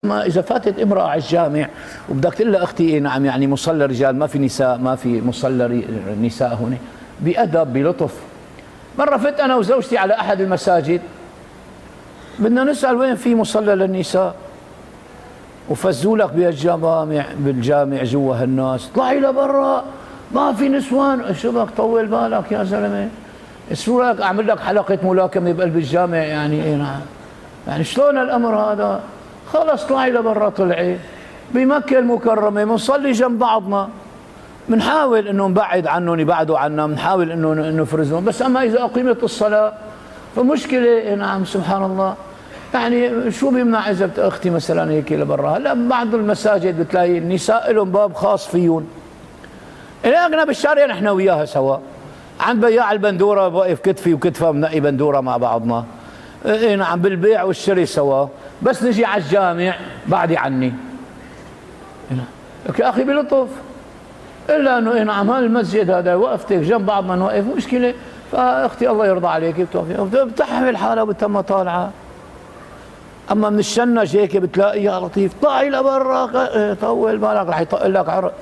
ما اذا فاتت امراه على الجامع وبدك تقول لها اختي إيه نعم يعني مصلى رجال ما في نساء ما في مصلى نساء هون بأدب بلطف. مره فت انا وزوجتي على احد المساجد بدنا نسال وين في مصلى للنساء وفزوا لك بالجامع جوا هالناس طلعي لبرا ما في نسوان. شو بدك طول بالك يا زلمه شو لك اعمل لك حلقه ملاكمه بقلب الجامع يعني ايه نعم يعني شلون الامر هذا؟ خلص طلعي لبرا. طلعي بمكه المكرمه بنصلي جنب بعضنا بنحاول انه نبعد عنهم يبعدوا عنا بنحاول انه نفرزهم بس اما اذا اقيمت الصلاه فمشكله. نعم سبحان الله يعني شو بيمنع اذا اختي مثلا هيك لبرا. هلا بعض المساجد بتلاقي النساء لهم باب خاص فيهم. احنا بالشارع نحن وياها سوا عند بياع البندوره واقف كتفي وكتفها بنقي بندوره مع بعضنا. اي نعم بالبيع والشري سوا بس نجي على الجامع بعدي عني. لك يا اخي بلطف الا انه اي نعم هالمسجد هذا وقفتك جنب بعضنا نوقف مشكله. فاختي الله يرضى عليك بتحمل حالها وبتم طالعه. اما من الشنج هيك بتلاقي يا لطيف طلعي لبرا طول بالك رح يطق لك عرق.